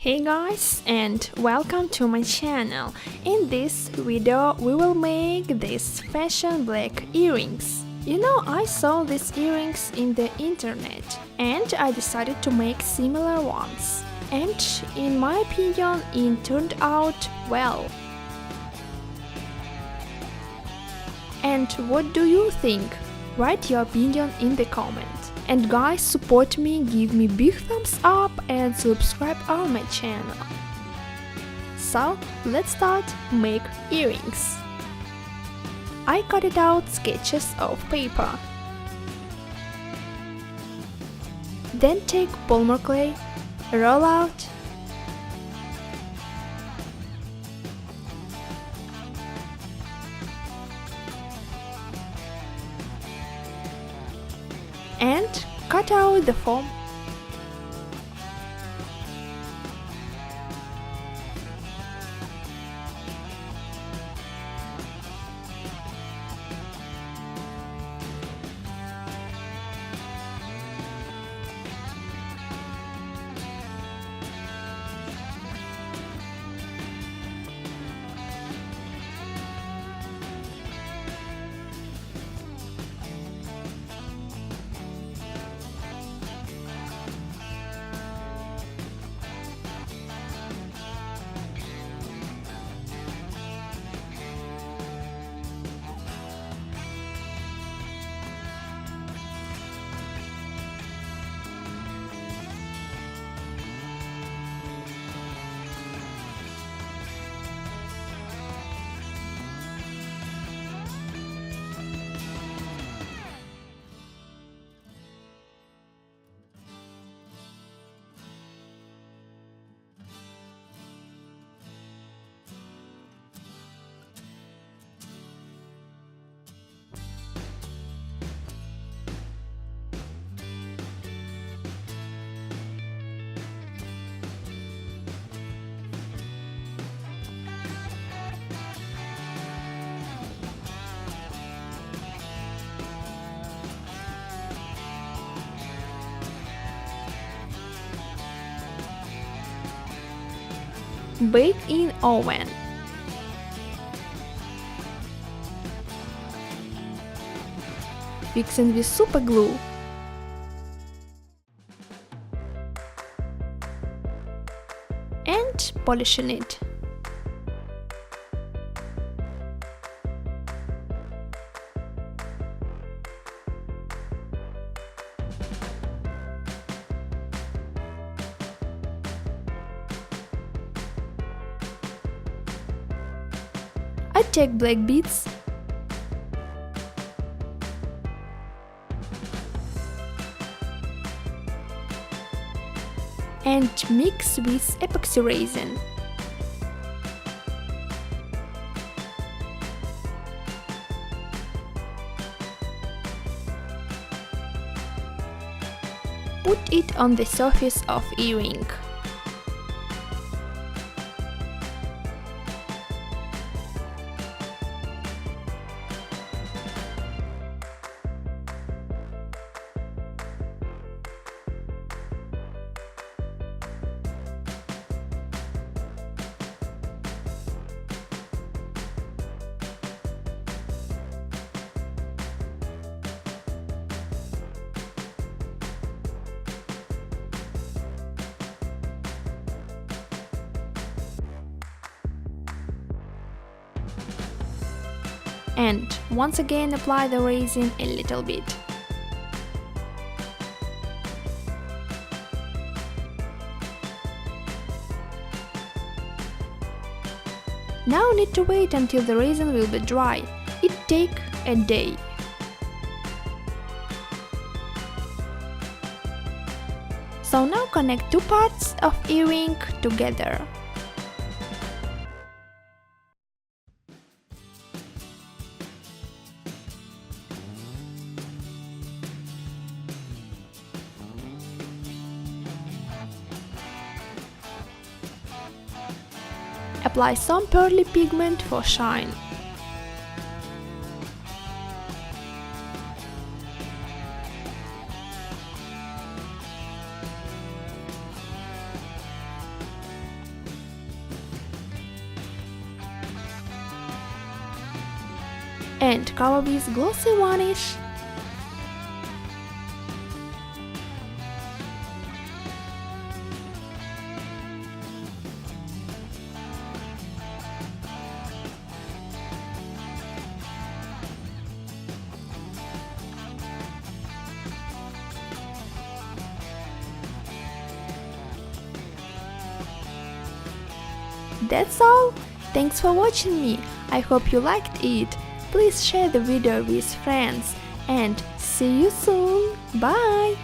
Hey guys, and welcome to my channel. In this video we will make these fashion black earrings. I saw these earrings in the internet and I decided to make similar ones. And in my opinion it turned out well. And what do you think? Write your opinion in the comment. And guys, support me, give me big thumbs up and subscribe on my channel. So let's start make earrings. I cut out sketches of paper. Then take polymer clay, roll out, and cut out the foam. Bake in oven. Fixing with super glue. And polishing it. I take black beads and mix with epoxy resin. Put it on the surface of earring. And once again apply the resin a little bit. Now need to wait until the resin will be dry. It takes a day. So now connect two parts of earring together. Apply some pearly pigment for shine. and cover with glossy varnish. That's all. Thanks for watching me. I hope you liked it. Please share the video with friends and see you soon. Bye!